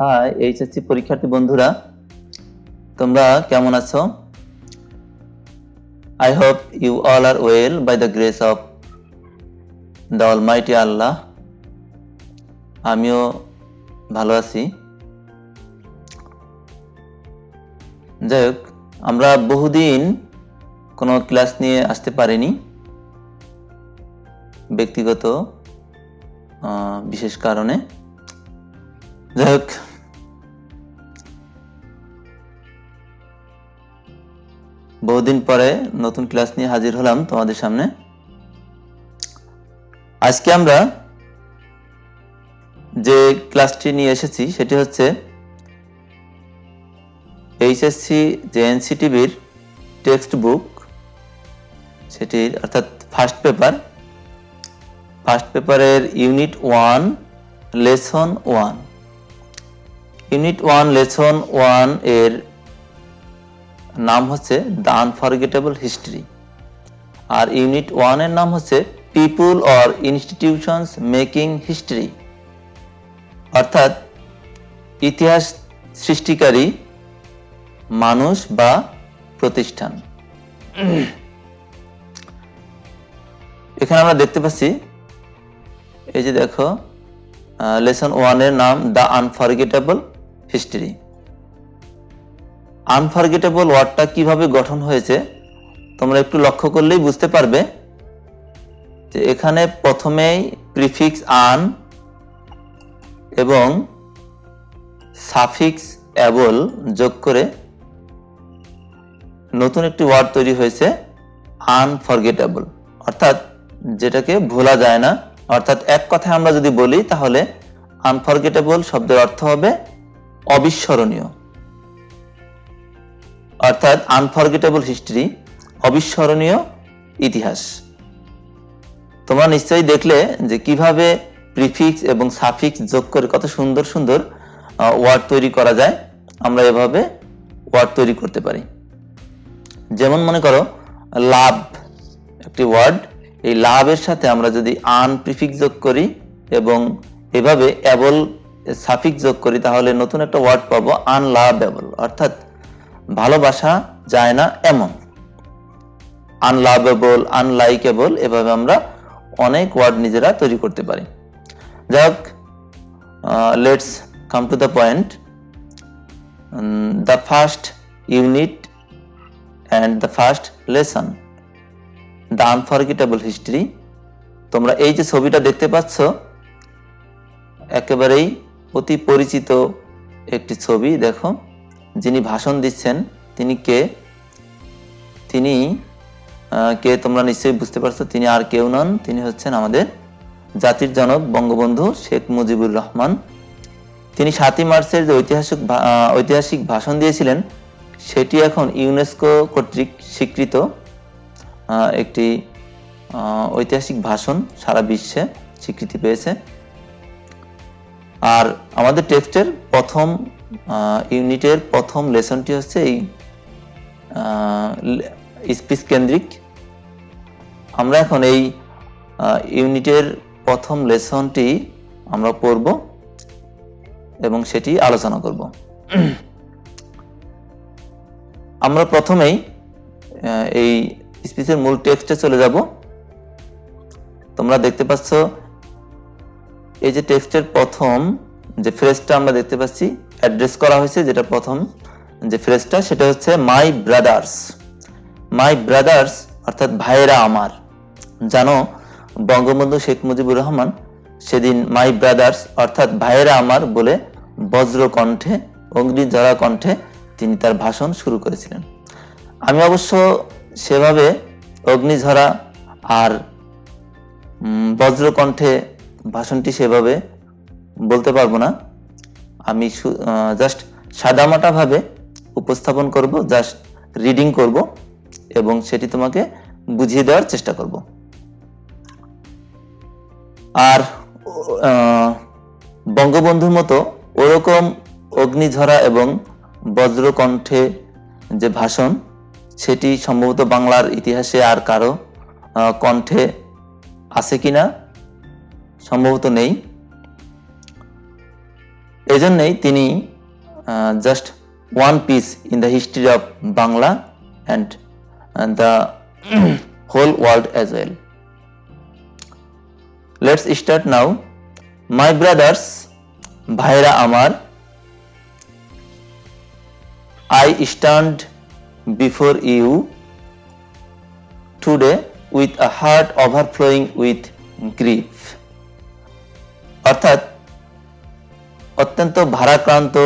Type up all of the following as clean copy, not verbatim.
High HSC পরীক্ষার্থী বন্ধুরা, তোমরা কেমন আছো? I hope you all are well by the grace of the Almighty Allah. আমিও ভালো আছি। যাই হোক, আমরা বহুদিন কোনো ক্লাস নিয়ে আসতে পারিনি, ব্যক্তিগত বিশেষ কারণে। যাই হোক, বহুদিন পরে নতুন ক্লাস নিয়ে হাজির হলাম তোমাদের সামনে। আজকে আমরা যে ক্লাসটি নিয়ে এসেছি সেটি হচ্ছে এইচএসসি যে এনসিটিভির টেক্সট বুক, সেটির অর্থাৎ ফার্স্ট পেপারের ইউনিট 1 লেসন 1। ইউনিট 1 লেসন 1 এর নাম হচ্ছে দ্য আনফরগেটেবল হিস্ট্রি, আর ইউনিট 1 এর নাম হচ্ছে people or institutions making history, অর্থাৎ ইতিহাস সৃষ্টিকারী মানুষ বা প্রতিষ্ঠান। এখানে আমরা দেখতে পাচ্ছি, এই যে দেখো, লেসন 1 এর নাম দ্য আনফরগেটেবল হিস্ট্রি। আনফরগেটেবল ওয়ার্ডটা কিভাবে গঠন হয়েছে তোমরা একটু লক্ষ্য করলেই বুঝতে পারবে যে এখানে প্রথমেই প্রিফিক্স আন এবং সাফিক্স অ্যাবল যোগ করে নতুন একটি ওয়ার্ড তৈরি হয়েছে আনফরগেটেবল, অর্থাৎ যেটাকে ভোলা যায় না। অর্থাৎ এক কথায় আমরা যদি বলি তাহলে আনফরগেটেবল শব্দের অর্থ হবে অবিস্মরণীয়, অর্থাৎ আনফরগেটেবল হিস্ট্রি, অবিস্মরণীয় ইতিহাস। তোমরা নিশ্চয়ই দেখলে যে কিভাবে প্রিফিক্স এবং সাফিক্স যোগ করে কত সুন্দর সুন্দর ওয়ার্ড তৈরি করা যায়। আমরা এভাবে ওয়ার্ড তৈরি করতে পারি। যেমন মনে করো লাভ একটি ওয়ার্ড, এই লাভের সাথে আমরা যদি আন প্রিফিক্স যোগ করি এবং এভাবে অ্যাবল সাফিক্স যোগ করি তাহলে নতুন একটা ওয়ার্ড পাবো আনলাভেবল, অর্থাৎ ভালোবাসা যায় না এমন। আনলাভেবল, আনলাইকেবল, এভাবে আমরা অনেক ওয়ার্ড নিজেরা তৈরি করতে পারি। যাই হোক, let's come to the point. The first unit and the first lesson, the unforgettable history. তোমরা এই যে ছবিটা দেখতে পাচ্ছ, একেবারেই অতি পরিচিত একটি ছবি। দেখো, যিনি ভাষণ দিচ্ছেন তিনি কে? তিনি কে তোমরা নিশ্চয়ই বুঝতে পারছো। তিনি আর কেউ নন, তিনি হচ্ছেন আমাদের জাতির জনক বঙ্গবন্ধু শেখ মুজিবুর রহমান। তিনি 7ই মার্চের যে ঐতিহাসিক ভাষণ দিয়েছিলেন সেটি এখন ইউনেস্কো কর্তৃক স্বীকৃত একটি ঐতিহাসিক ভাষণ, সারা বিশ্বে স্বীকৃতি পেয়েছে। আর আমাদের টেক্সটের প্রথম ইউনিটের প্রথম লেসনটি হচ্ছে এই স্পিচ কেন্দ্রিক। আমরা এখন এই ইউনিটের প্রথম লেসনটি আমরা পড়ব এবং সেটি আলোচনা করব। আমরা প্রথমেই এই স্পিচের মূল টেক্সটে চলে যাব। তোমরা দেখতে পাচ্ছ এই যে টেক্সটের প্রথম যে ফ্রেজটা আমরা দেখতে পাচ্ছি অ্যাড্রেস করা হয়েছে, যেটা প্রথম যে ফ্রেজটা সেটা হচ্ছে মাই ব্রাদার্স। মাই ব্রাদার্স অর্থাৎ ভাইয়েরা আমার। জানো, বঙ্গবন্ধু শেখ মুজিবুর রহমান সেদিন মাই ব্রাদার্স অর্থাৎ ভাইয়েরা আমার বলে বজ্র কণ্ঠে, অগ্নিঝরা কণ্ঠে তিনি তার ভাষণ শুরু করেছিলেন। আমি অবশ্য সেভাবে অগ্নিঝরা আর বজ্রকণ্ঠে ভাষণটি সেভাবে বলতে পারবো না। আমি জাস্ট সাদামাটা ভাবে উপস্থাপন করব, জাস্ট রিডিং করব এবং সেটি তোমাকে বুঝিয়ে দেওয়ার চেষ্টা করব। আর বঙ্গবন্ধুর মতো ওরকম অগ্নিঝরা এবং বজ্রকণ্ঠে যে ভাষণ, সেটি সম্ভবত বাংলার ইতিহাসে আর কারো কণ্ঠে আছে কিনা সম্ভবত নেই। এজন্যই তিনি just one piece in the history of Bangla and the whole world as well. Let's start now. My brothers, ভাইরা আমার, I stand before you today with a heart overflowing with grief. অর্থাৎ অত্যন্ত ভারাক্রান্ত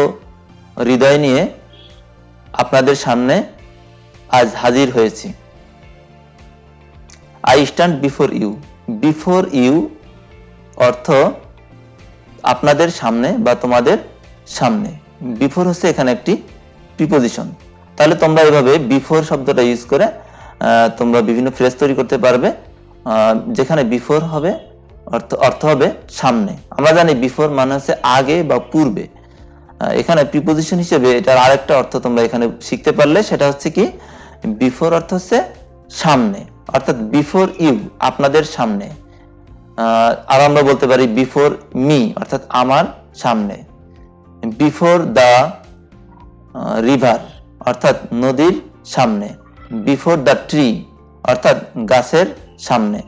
হৃদয় নিয়ে আপনাদের সামনে আজ হাজির হয়েছি। I stand before you. Before you অর্থ আপনাদের সামনে বা তোমাদের সামনে। বিফোর হচ্ছে এখানে একটি প্রিপোজিশন। তাহলে তোমরা এইভাবে বিফোর শব্দটা ইউজ করে তোমরা বিভিন্ন ফ্রেজ তৈরি করতে পারবে, যেখানে বিফোর হবে অর্থ হবে সামনে। আমরা জানি বিফোর মানে হচ্ছে আগে বা পূর্বে। এখানে প্রিপোজিশন হিসেবে এটার আরেকটা অর্থ তোমরা এখানে শিখতে পারলে, সেটা হচ্ছে কি, বিফোর অর্থ হচ্ছে সামনে, অর্থাৎ বিফোর ইউ আপনাদের সামনে। আর আমরা বলতে পারি বিফোর মি অর্থাৎ আমার সামনে। বিফোর দ্য রিভার অর্থাৎ নদীর সামনে। বিফোর দ্য ট্রি অর্থাৎ গাছের সামনে।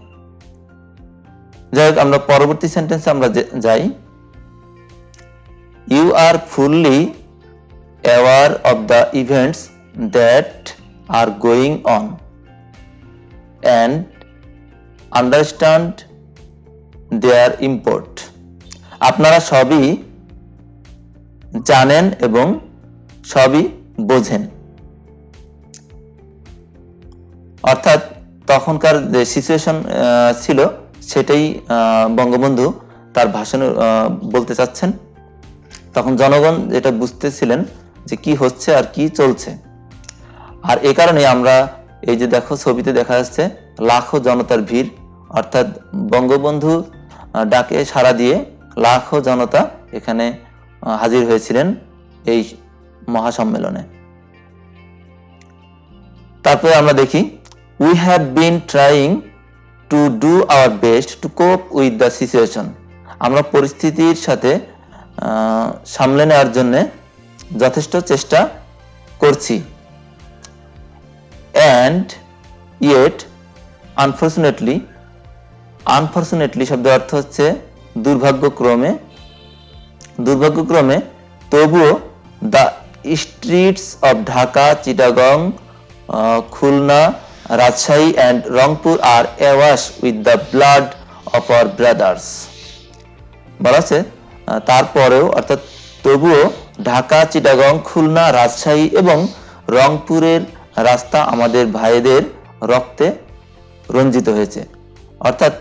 যাই হোক, আমরা পরবর্তী সেন্টেন্সে আমরা যাই। You are fully aware of the events that are going on and understand their import. আপনারা সবই জানেন এবং সবই বোঝেন। অর্থাৎ তখনকার যে সিচুয়েশন ছিল সেটাই বঙ্গবন্ধু তার ভাষণে বলতে চাচ্ছেন। তখন জনগণ এটা বুঝতেছিলেন যে কি হচ্ছে আর কি চলছে। আর এই কারণে আমরা এই যে দেখো ছবিতে দেখা যাচ্ছে লাখো জনতার ভিড়, অর্থাৎ বঙ্গবন্ধু ডাকে সাড়া দিয়ে লাখো জনতা এখানে হাজির হয়েছিলেন এই মহাসম্মেলনে। তারপরে আমরা দেখি, we have been trying to do our best to কোপ উইথ দ্য সিচুয়েশন। আমরা পরিস্থিতির সাথে সামলে নেওয়ার জন্য যথেষ্ট চেষ্টা করছি। অ্যান্ড ইয়েট আনফর্চুনেটলি, আনফর্চুনেটলি শব্দের অর্থ হচ্ছে দুর্ভাগ্যক্রমে, তবুও the streets of Dhaka, Chittagong, Khulna, Rajshahi and Rangpur are awash with the blood of our brothers. বলা আছে তারপরেও অর্থাৎ তবুও ঢাকা, চিটাগং, খুলনা, রাজশাহী এবং রংপুরের রাস্তা আমাদের ভাইদের রক্তে রঞ্জিত হয়েছে। অর্থাৎ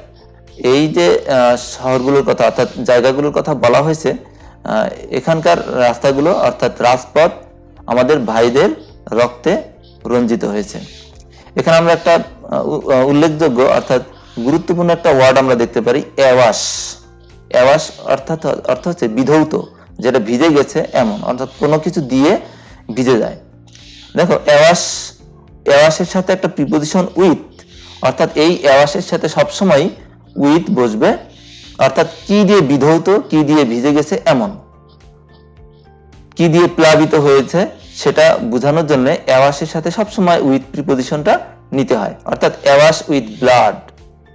এই যে শহরগুলোর কথা অর্থাৎ জায়গাগুলোর কথা বলা হয়েছে, এখানকার রাস্তাগুলো অর্থাৎ রাজপথ আমাদের ভাইদের রক্তে রঞ্জিত হয়েছে। এখানে আমরা একটা উল্লেখযোগ্য অর্থাৎ গুরুত্বপূর্ণ একটা ওয়ার্ড আমরা দেখতে পারি, অ্যাওয়াশ। অ্যাওয়াশ অর্থ হচ্ছে বিধৌত, যেটা ভিজে গেছে এমন, অর্থাৎ কোনো কিছু দিয়ে ভিজে যায়। দেখো অ্যাওয়াশের সাথে একটা প্রিপোজিশন উইথ, অর্থাৎ এই অ্যাওয়াশের সাথে সবসময় উইথ বসবে, অর্থাৎ কি দিয়ে বিধৌত, কি দিয়ে ভিজে গেছে এমন, কি দিয়ে প্লাবিত হয়েছে সেটা বোঝানোর জন্য অ্যাওয়াশের সাথে সবসময় উইথ প্রিপোজিশনটা নিতে হয়। অর্থাৎ অ্যাওয়াশ উইথ ব্লাড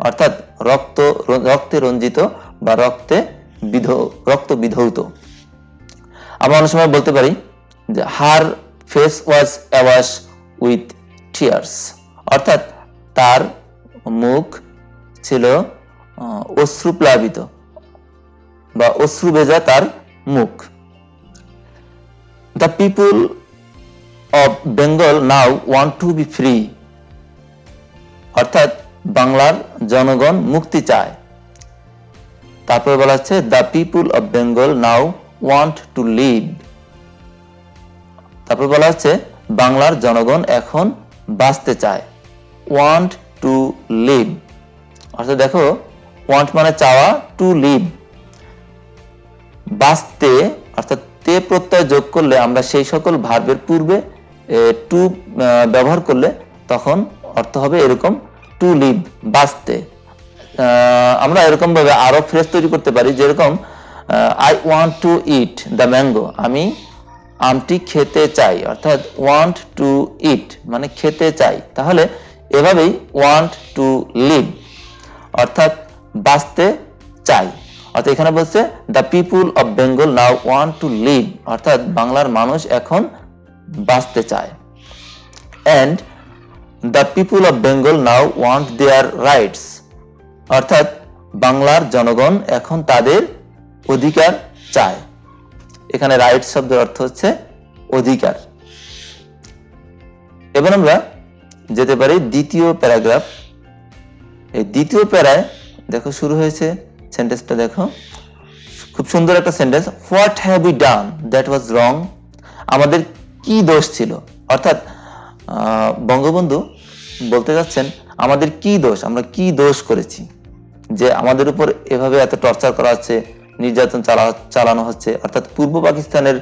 অর্থাৎ রক্তে রঞ্জিত বা রক্ত বিধৌত। আমরা অনেক সময় বলতে পারি যে her face was awash with tears, অর্থাৎ তার মুখ ছিল অশ্রুপ্লাবিত বা অশ্রু ভেজা তার মুখ। The people of Bengal now want to be free, অর্থাৎ বাংলার জনগণ মুক্তি চায়। তারপরে বলা হচ্ছে the people of Bengal now want to live, তারপর বলা হচ্ছে বাংলার জনগণ এখন বাঁচতে চায়। want to live অর্থাৎ দেখো want মানে চাওয়া, to live বাঁচতে, অর্থাৎ তে প্রত্যয় যোগ করলে আমরা সেই সকল ভার্বের পূর্বে টু ব্যবহার করলে তখন অর্থ হবে এরকম, টু লিভ বাঁচতে। আমরা এরকম ভাবে আরো ফ্রেজ তৈরি করতে পারি, যেরকম I want to it the mango, আমি আমটি খেতে চাই, অর্থাৎ ওয়ান্ট টু ইট মানে খেতে চাই। তাহলে এভাবেই ওয়ান্ট টু লিভ অর্থাৎ বাঁচতে চাই। অর্থাৎ এখানে বলছে the people of Bengal now want to live, অর্থাৎ বাংলার মানুষ এখন বাঁচতে চায়। And the people of Bengal now want their rights, অর্থাৎ বাংলার জনগণ এখন তাদের অধিকার চায়। এখানে রাইটস শব্দের অর্থ হচ্ছে অধিকার। এবার আমরা যেতে পারি দ্বিতীয় প্যারাগ্রাফ। এই দ্বিতীয় প্যারায় দেখো শুরু হয়েছে সেন্টেন্সটা, দেখো খুব সুন্দর একটা sentence, what have we done that was wrong, আমাদের কি দোষ ছিল, অর্থাৎ বঙ্গবন্ধু বলতে যাচ্ছেন আমাদের কি দোষ, আমরা কি দোষ করেছি যে আমাদের উপর এভাবে এত টর্চার করা হচ্ছে, নির্যাতন চালানো হচ্ছে, অর্থাৎ পূর্ব পাকিস্তানের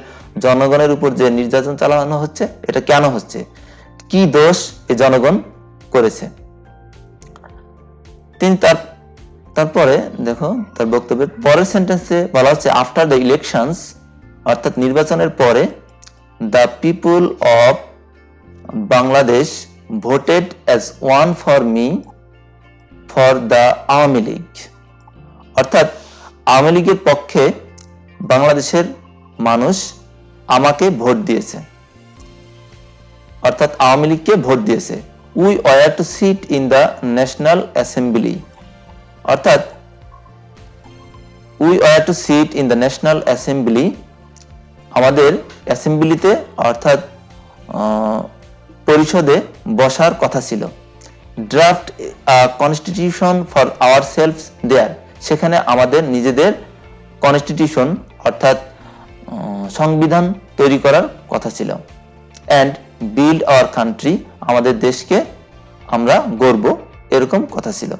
জনগণের উপর যে নির্যাতন চালানো হচ্ছে এটা কেন হচ্ছে, কি দোষ এই জনগণ করেছে। তিনি তারপরে দেখো তার বক্তব্যের পরের সেন্টেন্সে বলা হচ্ছে আফটার দ্য ইলেকশনস, অর্থাৎ নির্বাচনের পরে the people of Bangladesh voted as one for me for the Awami League, অর্থাৎ আওয়ামী লীগের পক্ষে বাংলাদেশের মানুষ আমাকে ভোট দিয়েছে, অর্থাৎ আওয়ামী লীগকে ভোট দিয়েছে। We were to sit in the national assembly, অর্থাৎ we were to sit in the national assembly, আমাদের অ্যাসেম্বলিতে অর্থাৎ পরিষদে বসার কথা ছিল। Draft constitution for ourselves there, সেখানে আমাদের নিজেদের কনস্টিটিউশন অর্থাৎ সংবিধান তৈরি করার কথা ছিল। অ্যান্ড বিল্ড আওয়ার কান্ট্রি, আমাদের দেশকে আমরা গড়ব, এরকম কথা ছিল।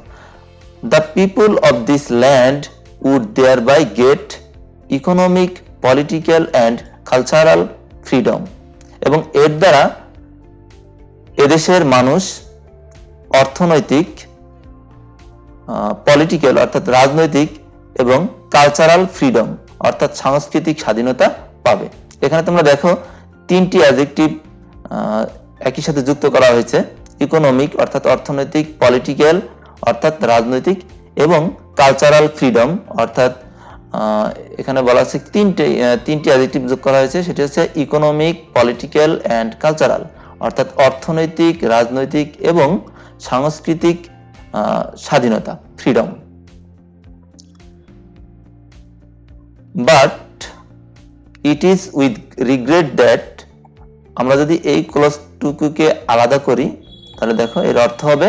The people of this land would thereby get economic, political and cultural freedom, এবং এর দ্বারা এদেশের মানুষ অর্থনৈতিক, পলিটিক্যাল অর্থাৎ রাজনৈতিক এবং কালচারাল ফ্রিডম অর্থাৎ সাংস্কৃতিক স্বাধীনতা পাবে। এখানে তোমরা দেখো তিনটি অ্যাডজেক্টিভ একই সাথে যুক্ত করা হয়েছে, ইকোনমিক অর্থাৎ অর্থনৈতিক, পলিটিক্যাল অর্থাৎ রাজনৈতিক এবং কালচারাল ফ্রিডম অর্থাৎ এখানে বলা হচ্ছে তিনটি অ্যাডজেক্টিভ যোগ করা হয়েছে, সেটি হচ্ছে ইকোনমিক, পলিটিক্যাল অ্যান্ড কালচারাল অর্থাৎ অর্থনৈতিক, রাজনৈতিক এবং সাংস্কৃতিক স্বাধীনতা, freedom. But it is with regret that, আমরা যদি এই ক্লজটুকুকে আলাদা করি তাহলে দেখো এর অর্থ হবে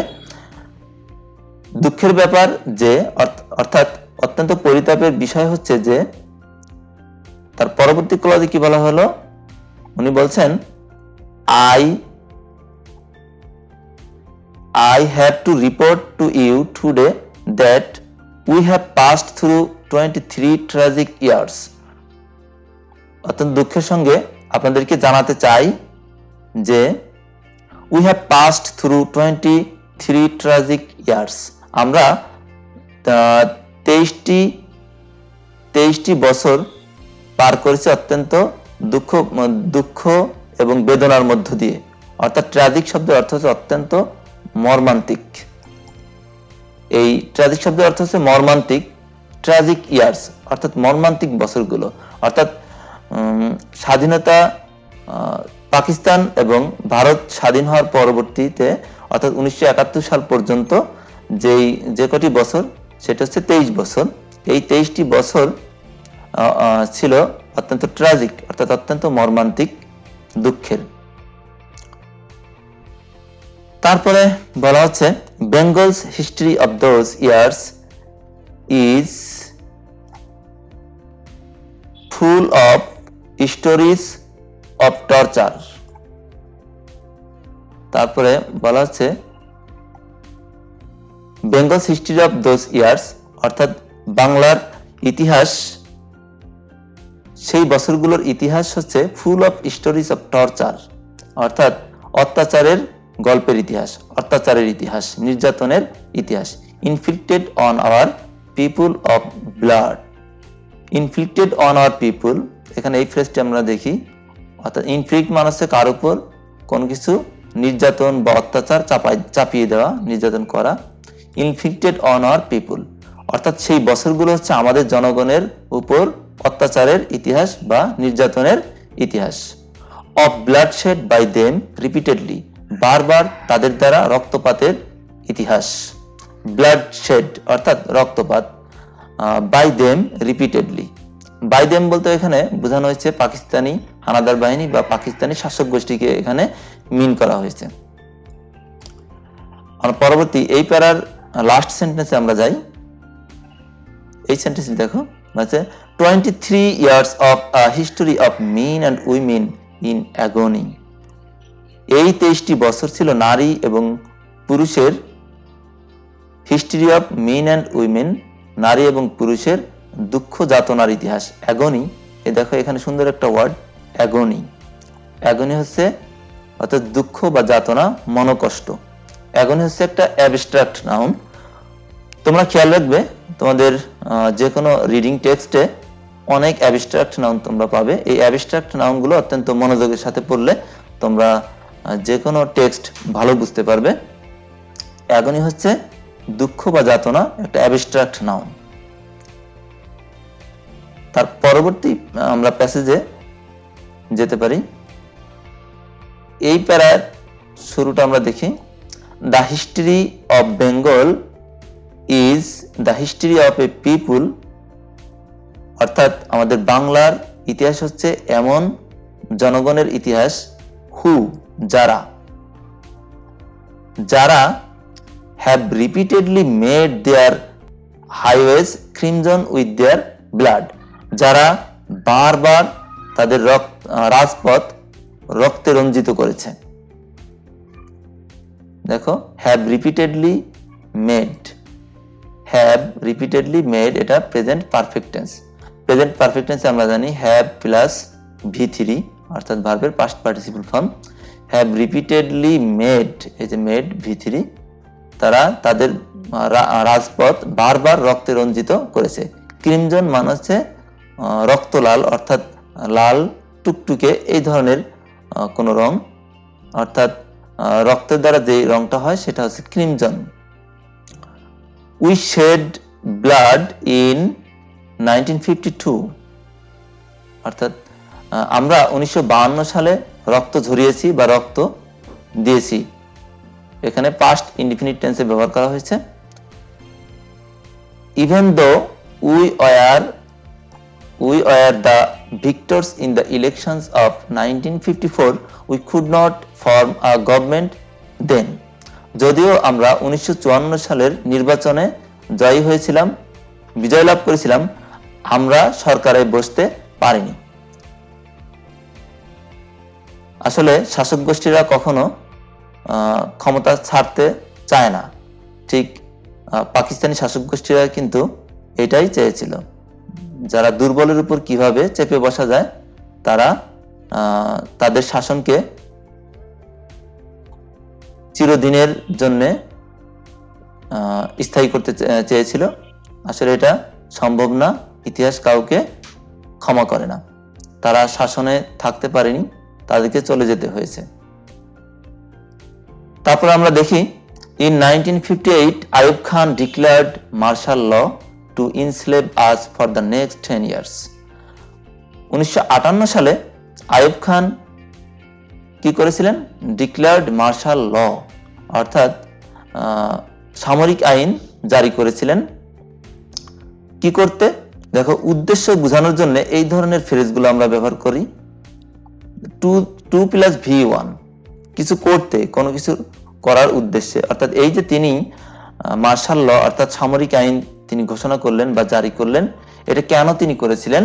দুঃখের ব্যাপার যে, অর্থাৎ অত্যন্ত পরিতাপের বিষয় হচ্ছে যে, তার পরবর্তী ক্লজে কি বলা হলো, উনি বলছেন I have to report to you today that we have passed through 23 tragic years, অত্যন্ত দুঃখের সঙ্গে আপনাদেরকে জানাতে চাই যে we have passed through 23 tragic years, আমরা 23টি বছর পার করেছি অত্যন্ত দুঃখ এবং বেদনার মধ্য দিয়ে, অর্থাৎ ট্র্যাজিক শব্দের অর্থ হচ্ছে অত্যন্ত মর্মান্তিক। এই ট্র্যাজিক শব্দের অর্থ হচ্ছে মর্মান্তিক, ট্র্যাজিক ইয়ার্স অর্থাৎ মর্মান্তিক বছরগুলো, অর্থাৎ স্বাধীনতা পাকিস্তান এবং ভারত স্বাধীন হওয়ার পরবর্তীতে অর্থাৎ 1971 সাল পর্যন্ত যে কটি বছর সেটা হচ্ছে 23 বছর। এই 23টি বছর ছিল অত্যন্ত ট্র্যাজিক অর্থাৎ অত্যন্ত মর্মান্তিক, দুঃখের। তারপরে বলা হচ্ছে Bengal's history of those years is full of stories of torture. তারপরে বলা হচ্ছে Bengal's history of those years অর্থাৎ বাংলার ইতিহাস, সেই বছরগুলোর ইতিহাস হচ্ছে full of stories of torture অর্থাৎ অত্যাচারের গল্পের ইতিহাস, অত্যাচারের ইতিহাস, নির্যাতনের ইতিহাস। Inflicted on our people of blood, inflicted on our people, এখানে এই ফ্রেজটি আমরা দেখি, অর্থাৎ ইনফ্লিক্ট মানে হচ্ছে কার উপর কোনো কিছু নির্যাতন বা অত্যাচার চাপিয়ে দেওয়া, নির্যাতন করা। ইনফ্লিক্টেড অন আওয়ার পিপল অর্থাৎ সেই বছরগুলো হচ্ছে আমাদের জনগণের উপর অত্যাচারের ইতিহাস বা নির্যাতনের ইতিহাস। Of bloodshed by them repeatedly, বারবার তাদের দ্বারা রক্তপাতের ইতিহাস। ব্লাডশেড অর্থাৎ রক্তপাত, by them repeatedly. By them বলতে এখানে বোঝানো হয়েছে পাকিস্তানি হানাদার বাহিনী বা পাকিস্তানি শাসক গোষ্ঠীকে এখানে মিন করা হয়েছে। পরবর্তী এই প্যারার লাস্ট সেন্টেন্সে আমরা যাই। এই সেন্টেন্সটি দেখো, আছে 23 years of a history of men and women in agony। এই 23টি বছর ছিল নারী এবং পুরুষের, history of men and women, নারী এবং পুরুষের দুঃখ যাতনার ইতিহাস। অ্যাগনি, এ দেখো এখানে সুন্দর একটা ওয়ার্ড অ্যাগনি। অ্যাগনি হচ্ছে অর্থাৎ দুঃখ বা যাতনা, মনোকষ্ট। অ্যাগনি হচ্ছে একটা অ্যাবস্ট্রাক্ট নাউন। তোমরা খেয়াল রাখবে তোমাদের যে কোনো রিডিং টেক্সটে অনেক অ্যাবস্ট্রাক্ট নাউন তোমরা পাবে। এই অ্যাবস্ট্রাক্ট নাউনগুলো অত্যন্ত মনোযোগের সাথে পড়লে তোমরা যে কোনো টেক্সট ভালো বুঝতে পারবে। অ্যাগনি হচ্ছে দুঃখ বা যাতনা, একটা অ্যাবস্ট্রাক্ট নাউন। তার পরবর্তী আমরা প্যাসেজে যেতে পারি। এই প্যারার শুরুটা আমরা দেখি, the history of Bengal is the history of a people, অর্থাৎ আমাদের বাংলার ইতিহাস হচ্ছে এমন জনগণের ইতিহাস, হু যারা, যারা have repeatedly made their highways crimson with their blood, যারা বারবার তাদের রাজপথ রক্তে রঞ্জিত করেছে। দেখো have repeatedly made, have repeatedly made এটা present perfect tense. Present perfect টেন্সে আমরা জানি হ্যাভ প্লাস V3 অর্থাৎ ভার্বের past participle form. Have repeatedly made, এই যে মেড V3, তারা তাদের রাজপথ বারবার রক্তে রঞ্জিত করেছে। ক্রিমজন মানে হচ্ছে রক্তলাল, অর্থাৎ লাল টুকটুকে এই ধরনের কোন রং, অর্থাৎ রক্তের দ্বারা যে রংটা হয় সেটা হচ্ছে crimson. We shade blood in 1952, অর্থাৎ আমরা 1952 সালে রক্ত ঝরিয়েছি বা রক্ত দিয়েছি। এখানে পাস্ট ইনডিফিনিট টেন্সে ব্যবহার করা হয়েছে। Even though we were the victors in the elections of 1954, we could not form a government then. যদিও আমরা 1954 সালের নির্বাচনে জয়ী হয়েছিলাম, বিজয় লাভ করেছিলাম, আমরা সরকারে বসতে পারিনি। আসলে শাসক গোষ্ঠীরা কখনো ক্ষমতা ছাড়তে চায় না, ঠিক পাকিস্তানি শাসক গোষ্ঠীরা কিন্তু এটাই চেয়েছিল, যারা দুর্বলের উপর কিভাবে চেপে বসা যায়, তারা তাদের শাসনকে চিরদিনের জন্য স্থায়ী করতে চেয়েছিল। আসলে এটা সম্ভব না, ইতিহাস কাউকে ক্ষমা করে না। তারা শাসনে থাকতে পারেনি, তাদেরকে চলে যেতে হয়েছে। তারপর আমরা দেখি, in 1958 Ayub Khan declared martial law to enslave us for the next 10 years। 1958 সালে আইয়ুব খান কি করেছিলেন? ডিক্লেয়ার্ড মার্শাল ল, অর্থাৎ সামরিক আইন জারি করেছিলেন। কি করতে? দেখো উদ্দেশ্য বোঝানোর জন্য এই ধরনের ফ্রেজগুলো আমরা ব্যবহার করি। টু প্লাস V1, কিছু করতে, কোনো কিছু করার উদ্দেশ্যে, অর্থাৎ এই যে তিনি মার্শাল ল অর্থাৎ সামরিক আইন তিনি ঘোষণা করলেন বা জারি করলেন, এটা কেন তিনি করেছিলেন,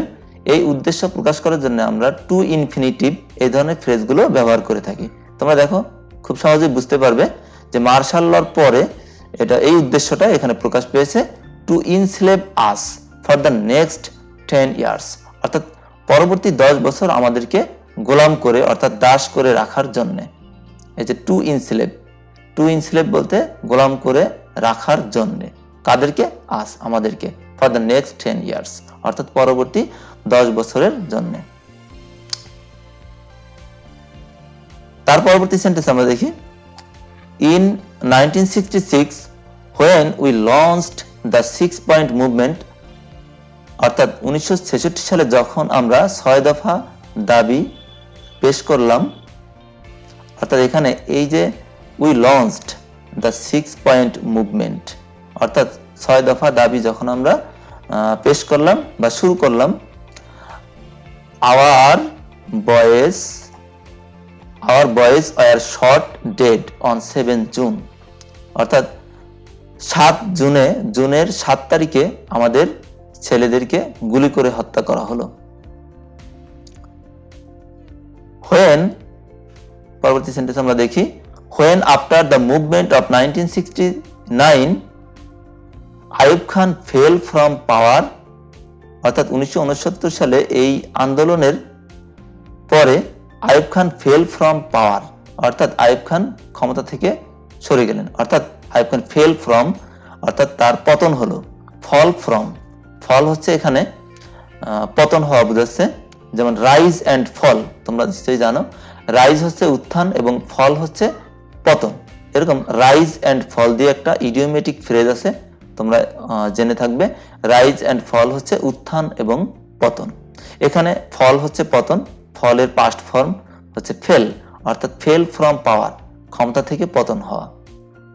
এই উদ্দেশ্য প্রকাশ করার জন্য আমরা টু ইনফিনিটিভ এই ধরনের ফ্রেজগুলো ব্যবহার করে থাকি। তোমরা দেখো খুব সহজেই বুঝতে পারবে যে মার্শাল লর পরে এটা এই উদ্দেশ্যটা এখানে প্রকাশ পেয়েছে, to enslave us for the next 10 years, অর্থাৎ পরবর্তী 10 বছর আমাদেরকে গোলাম করে অর্থাৎ দাস করে রাখার জন্য। এই যে টু ইনস্লেভ বলতে গোলাম করে রাখার জন্য, কাদেরকে? আস, আমাদেরকে। ফর দ্য নেক্সট 10 years, অর্থাৎ পরবর্তী 10 বছরের জন্য। তার পরবর্তী সেন্টেন্স আমরা দেখি, in 1966 when we launched the 6-point movement, অর্থাৎ 1966 সালে যখন আমরা 6 দফা দাবি পেশ করলাম, অর্থাৎ এখানে এই যে we launched the 6-point movement, অর্থাৎ 6 দফা দাবি যখন আমরা পেশ করলাম বা শুরু করলাম, our boys were shot dead on 7 June, অর্থাৎ 7 জুনের 7 তারিখে আমাদের ছেলেদেরকে গুলি করে হত্যা করা হলো। when, পরবর্তী সেন্টেন্স আমরা দেখি, when after the movement of 1969 Ayub Khan fell from power, অর্থাৎ 1969 সালে এই আন্দোলনের পরে আইয়ুব খান ফেল ফ্রম পাওয়ার, অর্থাৎ আইয়ুব খান ক্ষমতা থেকে সরে গেলেন, অর্থাৎ আইয়ুব খান ফেল ফ্রম, অর্থাৎ তার পতন হলো। ফল ফ্রম, ফল হচ্ছে এখানে পতন হওয়া বোঝাচ্ছে, যেমন রাইজ অ্যান্ড ফল, তোমরা নিশ্চয়ই জানো রাইজ হচ্ছে উত্থান এবং ফল হচ্ছে পতন। এরকম রাইজ অ্যান্ড ফল দিয়ে একটা ইডিওমেটিক ফ্রেজ আছে, তোমরা জেনে থাকবে। রাইজ অ্যান্ড ফল হচ্ছে উত্থান এবং পতন। এখানে ফল হচ্ছে পতন, ফলের পাস্ট ফর্ম হচ্ছে ফেল, অর্থাৎ ফেল ফ্রম পাওয়ার, ক্ষমতা থেকে পতন হওয়া,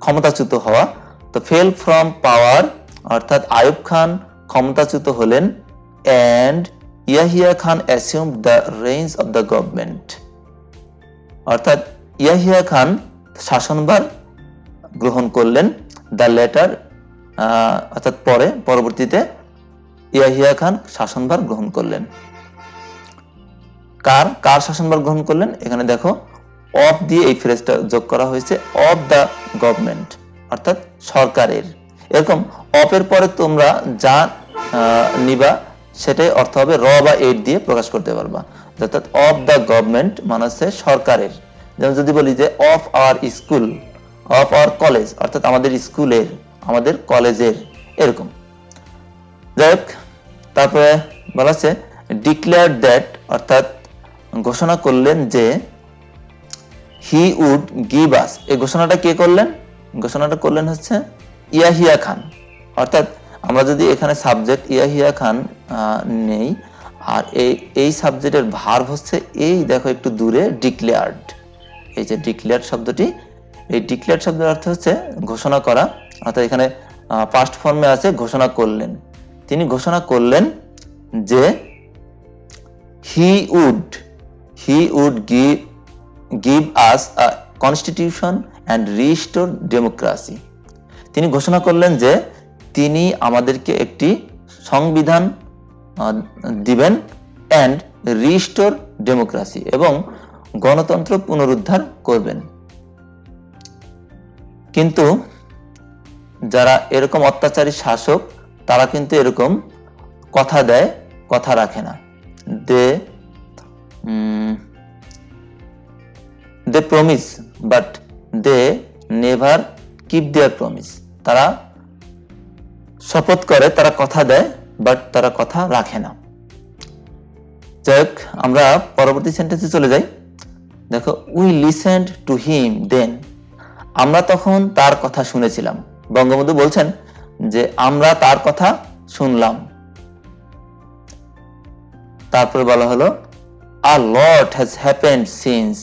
ক্ষমতাচ্যুত হওয়া। তো ফেল ফ্রম পাওয়ার অর্থাৎ আইয়ুব খান ক্ষমতাচ্যুত হলেন, and Yahya Khan অ্যাসিউমড the rains of the government, অর্থাৎ ইয়াহিয়া খান শাসনভার গ্রহণ করলেন। দ্য লেটার, অর্থাৎ পরবর্তীতে ইয়াহিয়া খান শাসনভার গ্রহণ করলেন। কার শাসনভার গ্রহণ করলেন? এখানে দেখো অফ দিয়ে এই ফ্রেজটা যোগ করা হয়েছে, অফ দ্য গভর্নমেন্ট, অর্থাৎ সরকারের। এরকম অফের পরে তোমরা যা নিবা সেটাই অর্থ হবে র বা এড দিয়ে প্রকাশ করতে পারবা, অর্থাৎ অফ দ্য গভর্নমেন্ট মানে হচ্ছে সরকারের। যেমন যদি বলি যে of our school, of our college, অর্থাৎ আমাদের স্কুলের, আমাদের কলেজের, এরকম। যাই হোক, তারপরে বলা আছে ডিক্লেয়ার দ্যাট, অর্থাৎ ঘোষণা করলেন যে হি উড গিভ আস। এই ঘোষণাটা কে করলেন? ঘোষণাটা করলেন হচ্ছে ইয়াহিয়া খান। অর্থাৎ আমরা যদি এখানে সাবজেক্ট ইয়াহিয়া খান নেই, আর এই সাবজেক্টের ভার্ব হচ্ছে এই, দেখো একটু দূরে ডিক্লেয়ার্ড, এই যে ডিক্লেয়ার্ড শব্দটি, এই ডিক্লেয়ার্ড শব্দের অর্থ হচ্ছে ঘোষণা করা, অর্থাৎ এখানে পাস্ট ফর্মে আছে ঘোষণা করলেন। তিনি ঘোষণা করলেন যে he would give us a constitution and restore democracy. তিনি ঘোষণা করলেন যে তিনি আমাদেরকে একটি সংবিধান দিবেন, and restore democracy, এবং গণতন্ত্র পুনরুদ্ধার করবেন। কিন্তু যারা এরকম অত্যাচারী শাসক তারা কিন্তু এরকম কথা দেয়, কথা রাখে না। they promise but they never keep their promise. তারা শপথ করে, তারা কথা দেয়, বাট তারা কথা রাখে না। যাই হোক, আমরা পরবর্তী সেন্টেন্সে চলে যাই। দেখো, we listened to him then, আমরা তখন তার কথা শুনেছিলাম। বঙ্গবন্ধু বলছেন যে আমরা তার কথা শুনলাম। তারপরে বলা হলো a lot has happened since,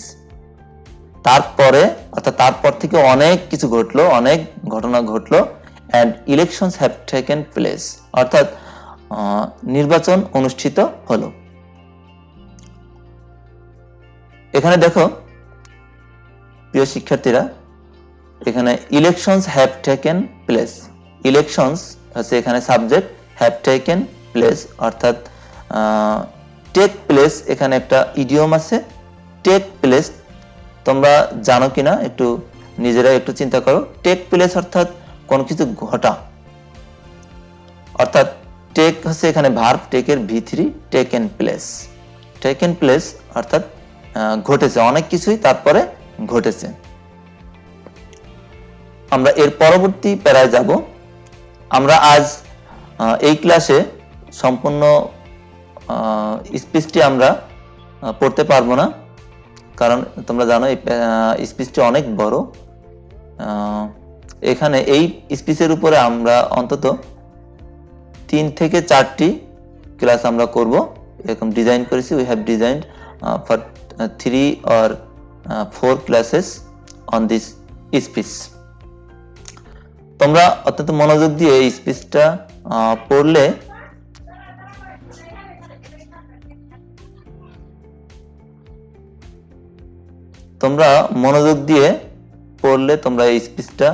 তারপরে অর্থাৎ তারপর থেকে অনেক কিছু ঘটলো, অনেক ঘটনা ঘটলো, and elections have taken place, অর্থাৎ নির্বাচন অনুষ্ঠিত হলো। এখানে দেখো প্রিয় শিক্ষার্থীরা, এখানে elections have taken place, elections হচ্ছে এখানে সাবজেক্ট, have taken place অর্থাৎ টেক প্লেস, এখানে একটা ইডিয়ম আছে টেক প্লেস, তোমরা জানো কিনা একটু নিজেরা একটু চিন্তা করো। টেক প্লেস অর্থাৎ কোনো কিছু ঘটা, অর্থাৎ টেক হচ্ছে এখানে ভার্ব, টেকের V3, taken place, taken place অর্থাৎ ঘটেছে, অনেক কিছুই তারপরে ঘটেছে। আমরা এর পরবর্তী প্যারায় যাব। আমরা আজ এই ক্লাসে সম্পূর্ণ স্পিচটি আমরা পড়তে পারবো না, কারণ তোমরা জানো এই স্পিচটি অনেক বড়। এখানে এই স্পিচের উপরে আমরা অন্তত 3 থেকে 4টি ক্লাস আমরা করব, এরকম ডিজাইন করেছি। We have designed for 3 or 4 classes on this speech. তোমরা অত্যন্ত মনোযোগ দিয়ে এই স্পিচটা পড়লে তোমরা এই স্পিচটা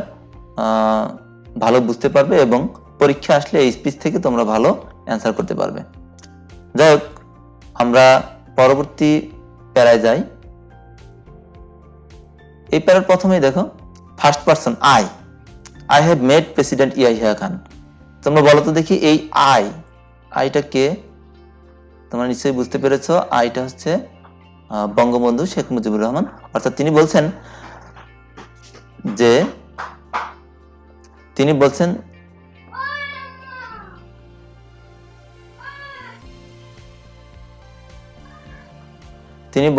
ভালো বুঝতে পারবে এবং পরীক্ষা আসলে এই স্পিচ থেকে তোমরা ভালো অ্যান্সার করতে পারবে। যাই হোক, আমরা পরবর্তী প্যারায় যাই। এই প্যারার প্রথমেই দেখো, first person I have made president Yahya Khan. তোমরা বলো তো দেখি, এই আইটা কে? তোমরা নিশ্চয়ই বুঝতে পেরেছো, আইটা হচ্ছে বঙ্গবন্ধু শেখ মুজিবুর রহমান। অর্থাৎ তিনি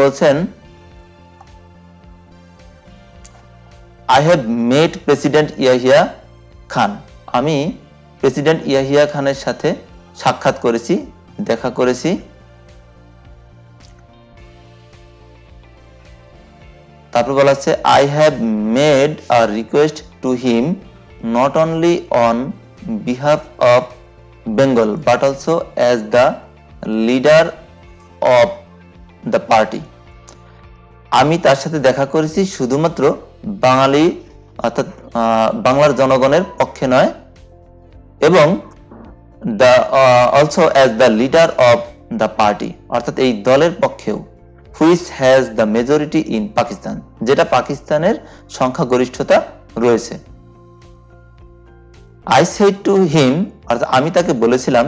বলছেন I have made president Yahya Khan. আমি প্রেসিডেন্ট ইয়াহিয়া খানের সাথে সাক্ষাৎ করেছি, দেখা করেছি। তারপর বলা হচ্ছে I have made a request to him not only on behalf of Bengal but also as the leader of the party. আমি তার সাথে দেখা করেছি শুধুমাত্র বাঙালি অর্থাৎ বাংলার জনগণের পক্ষে নয়, এবং also as the leader of the party, অর্থাৎ এই দলের পক্ষেও, which has the majority in Pakistan, যেটা পাকিস্তানের সংখ্যাগরিষ্ঠতা রয়েছে। আই সেড টু হিম, অর্থাৎ আমি তাকে বলেছিলাম,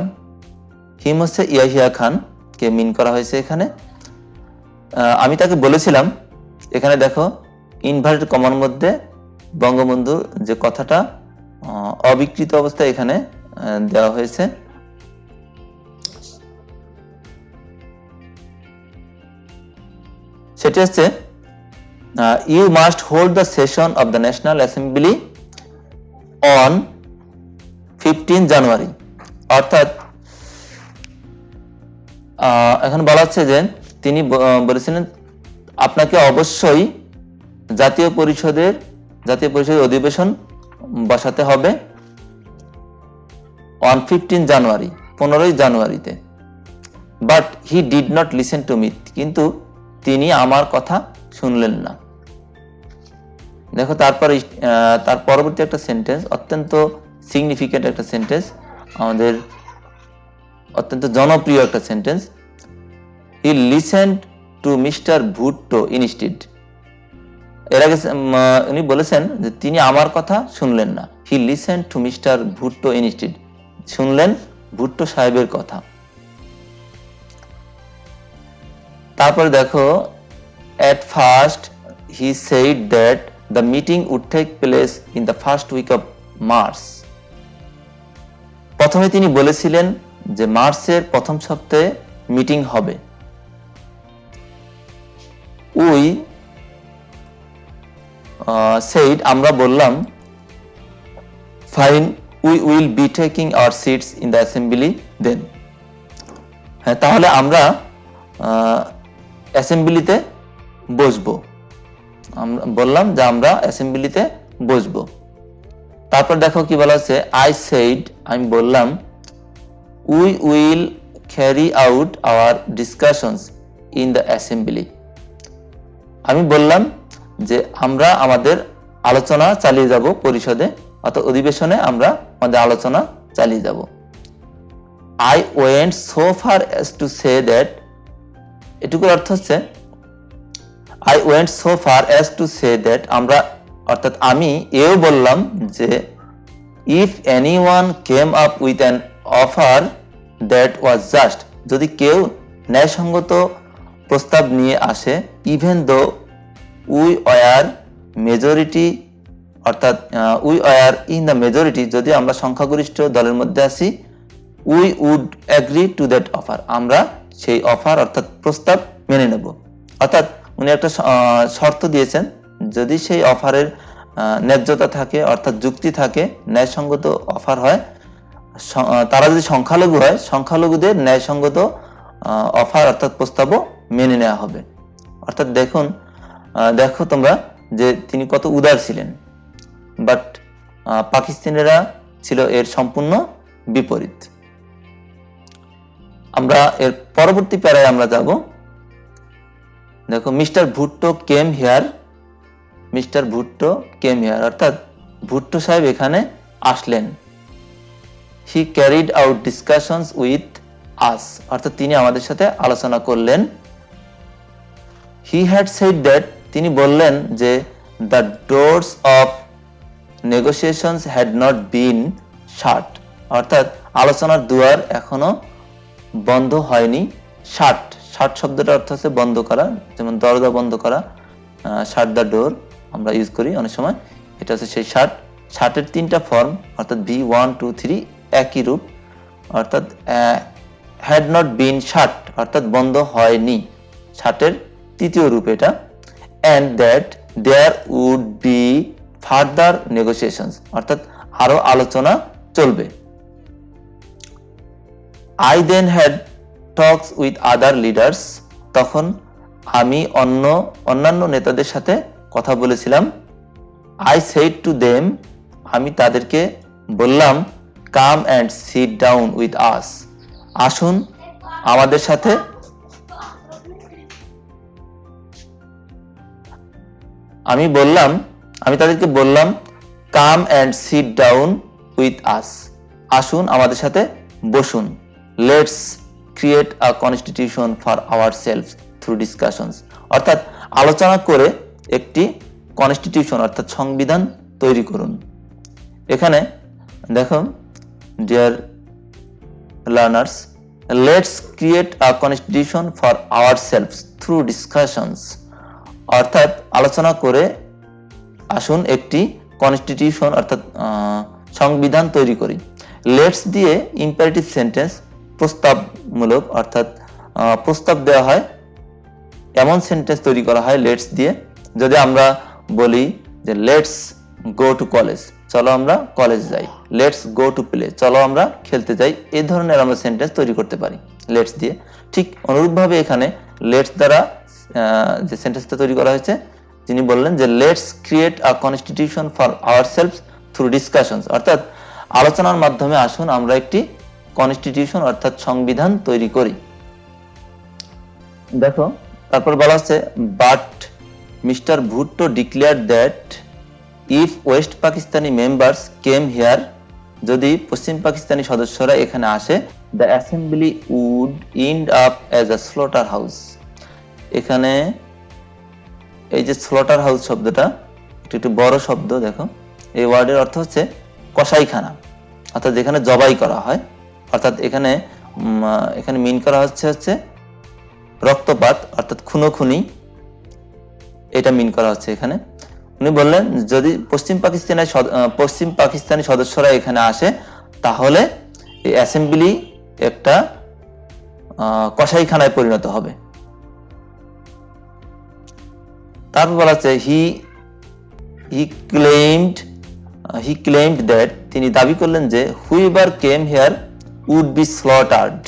হিম হচ্ছে ইয়াহিয়া খান কে মিন করা হয়েছে এখানে। আমি তাকে বলেছিলাম, এখানে দেখো ইনভার্টেড কমার মধ্যে বঙ্গবন্ধু যে কথাটা অবিকৃত অবস্থায় এখানে দেওয়া হয়েছে। সেটি হচ্ছে you must hold the session of the national assembly on 15 January. অর্থাৎ এখন বলা হচ্ছে যে তিনি বলেছিলেন আপনাকে অবশ্যই জাতীয় পরিষদের অধিবেশন বসাতে হবে অন 15 জানুয়ারি, 15 জানুয়ারিতে। But he did not listen to me, কিন্তু তিনি আমার কথা শুনলেন না। দেখো তারপরে তার পরবর্তী একটা সেন্টেন্স, অত্যন্ত সিগনিফিকেন্ট একটা সেন্টেন্স, আমাদের অত্যন্ত জনপ্রিয় একটা sentence. He listened to mister Bhutto instead. এর আগে উনি বলেছেন যে তিনি আমার কথা শুনলেন না। He listened to mister Bhutto instead, শুনলেন ভুট্টো সাহেবের কথা। তারপর দেখো, at first he said that the meeting would take place in the first week of March. প্রথমে তিনি বলেছিলেন যে মার্চের প্রথম সপ্তাহে মিটিং হবে। উই said, আমরা বললাম, fine, we will be taking our seats in the assembly then. হ্যাঁ, তাহলে আমরা অ্যাসেম্বলিতে বসবো। আমরা বললাম যে আমরা অ্যাসেম্বলিতে বসবো। তারপর দেখো কি বলা হচ্ছে, আই সেড, আমি বললাম, we will carry out hour discussions in the assembly. আমি বললাম যে আমরা আমাদের আলোচনা চালিয়ে যাব পরিষদে, অর্থাৎ অধিবেশনে আমরা আমাদের আলোচনা চালিয়ে যাব। I went so far as to say that, এটুকুর অর্থ হচ্ছে I went so far as to say that, আমরা অর্থাৎ আমি এও বললাম যে if anyone came up with an offer that was just, যদি কেউ ন্যায়সঙ্গত প্রস্তাব নিয়ে আসে, even though we were majority অর্থাৎ we are in the majority, যদি আমরা সংখ্যাগরিষ্ঠ দলের মধ্যে আছি, we would agree to that offer, আমরা সেই অফার অর্থাৎ প্রস্তাব মেনে নেব। অর্থাৎ উনি একটা শর্ত দিয়েছেন, যদি সেই অফারের ন্যায্যতা থাকে অর্থাৎ যুক্তি থাকে, ন্যায়সঙ্গত অফার হয়, তারা যদি সংখ্যালঘু হয়, সংখ্যালঘুদের ন্যায়সঙ্গত অফার অর্থাৎ প্রস্তাবও মেনে নেওয়া হবে। অর্থাৎ দেখো তোমরা যে তিনি কত উদার ছিলেন, বাট পাকিস্তানিরা ছিল এর সম্পূর্ণ বিপরীত। আমরা এর পরবর্তী প্যারায় আমরা যাব। দেখো, mister Bhutto came here, mister Bhutto came here, অর্থাৎ ভুট্টো সাহেব এখানে আসলেন। হি carried out discussions with us, অর্থাৎ তিনি আমাদের সাথে আলোচনা করলেন। হি হ্যাড সেড দ্যাট, তিনি বললেন যে the doors of negotiations had not been shut, অর্থাৎ আলোচনার দুয়ার এখনো বন্ধ হয়নি। শাট, শাট শব্দটার অর্থ হচ্ছে বন্ধ করা, যেমন দরজা বন্ধ করা, শাট দ্য ডোর আমরা ইউজ করি অনেক সময়, এটা হচ্ছে সেই শাট। শাটের তিনটা ফর্ম, অর্থাৎ বি 1 2 3 একই রূপ, অর্থাৎ হ্যাড নট বিন শাট অর্থাৎ বন্ধ হয়নি, শাটের তৃতীয় রূপ এটা। And that there would be further negotiations, অর্থাৎ আরো আলোচনা চলবে। I then had talks with other leaders, তখন আমি অন্যান্য নেতাদের সাথে কথা বলেছিলাম। আই সেড টু দেম, আমি তাদেরকে বললাম, come and sit down with us, আসুন আমাদের সাথে আমি তাদেরকে বললাম, come and sit down with us, আসুন আমাদের সাথে বসুন। Let's create a constitution for ourselves through discussions, অর্থাৎ আলোচনা করে একটি কনস্টিটিউশন অর্থাৎ সংবিধান তৈরি করুন। এখানে দেখো, dear learners, let's create a constitution for ourselves through discussions, অর্থাৎ আলোচনা করে আসুন একটি কনস্টিটিউশন অর্থাৎ সংবিধান তৈরি করি। লেটস দিয়ে ইম্পারেটিভ সেন্টেন্স, প্রস্তাবমূলক, অর্থাৎ প্রস্তাব দেওয়া হয় এমন সেন্টেন্স তৈরি করা হয় লেটস দিয়ে। যদি আমরা বলি যে লেটস গো টু কলেজ, চলো আমরা কলেজ যাই, লেটস গো টু প্লে, চলো আমরা খেলতে যাই, এই ধরনের আমরা সেন্টেন্স তৈরি করতে পারি লেটস দিয়ে। ঠিক অনুরূপভাবে এখানে লেটস দ্বারা যে সেন্টেন্সটা তৈরি করা হয়েছে, তিনি বললেন যে let's create a constitution for ourselves through discussions, অর্থাৎ আলোচনার মাধ্যমে আসুন আমরা একটি কনস্টিটিউশন অর্থাৎ সংবিধান তৈরি করি। দেখো, তারপর বলা হচ্ছে, but mister Bhutto declare that if west Pakistani members came here, যদি পশ্চিম পাকিস্তানি সদস্যরা এখানে আসে, the assembly would end up as a slaughter house. এখানে এই যে স্লটার হাউস শব্দটা একটু বড় শব্দ, দেখো এই ওয়ার্ডের অর্থ হচ্ছে কসাইখানা, অর্থাৎ যেখানে জবাই করা হয়, অর্থাৎ এখানে মিন করা হচ্ছে রক্তপাত অর্থাৎ খুনোখুনি, এটা মিন করা হচ্ছে এখানে। উনি বললেন যদি পশ্চিম পাকিস্তানি সদস্যরা এখানে আসে, তাহলে এই অ্যাসেম্বলি একটা কসাইখানায় পরিণত হবে। তারপর বলা হচ্ছে হি ক্লেইমড দ্যাট, তিনি দাবি করলেন যে whoever came here would be slaughtered,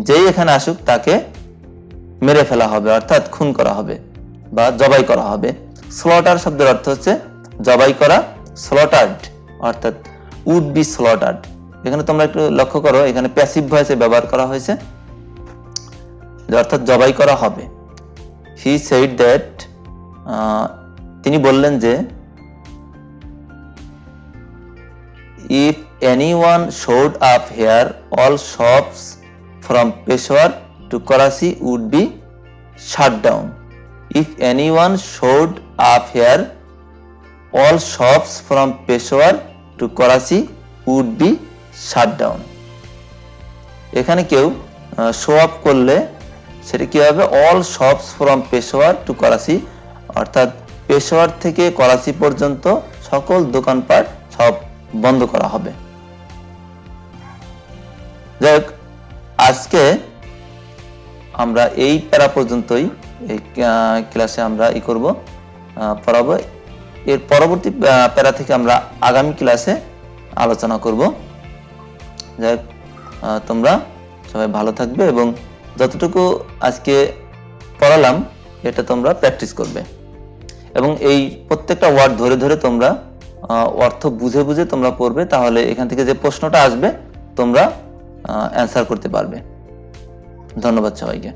যেই এখানে আসুক তাকে মেরে ফেলা হবে অর্থাৎ খুন করা হবে বা জবাই করা হবে। স্লটার শব্দের অর্থ হচ্ছে জবাই করা, স্লটার্ড অর্থাৎ উড বি স্লটার্ড। এখানে তোমরা একটু লক্ষ্য করো, এখানে প্যাসিভ ভয়েসে ব্যবহার করা হয়েছে, অর্থাৎ জবাই করা হবে। হি সেড দ্যাট, তিনি বললেন যে if anyone showed up here, all shops from Peshawar to Karachi would be shut down. If anyone showed up here, all shops from Peshawar to Karachi would be shut down. এখানে কেউ show up করলে সেটা কি হবে, all shops from Peshawar to Karachi, অর্থাৎ পেশোয়ার থেকে করাচি পর্যন্ত সকল দোকানপাট সব বন্ধ করা হবে। যাই হোক, আজকে আমরা এই প্যারা পর্যন্তই এই ক্লাসে আমরা পড়াবো। এর পরবর্তী প্যারা থেকে আমরা আগামী ক্লাসে আলোচনা করব। যাই হোক, তোমরা সবাই ভালো থাকবে এবং যতটুকু আজকে পড়ালাম এটা তোমরা প্র্যাকটিস করবে এবং এই প্রত্যেকটা ওয়ার্ড ধরে ধরে তোমরা অর্থ বুঝে বুঝে তোমরা পড়বে, তাহলে এখান থেকে যে প্রশ্নটা আসবে তোমরা অ্যান্সার করতে পারবে। ধন্যবাদ সবাইকে।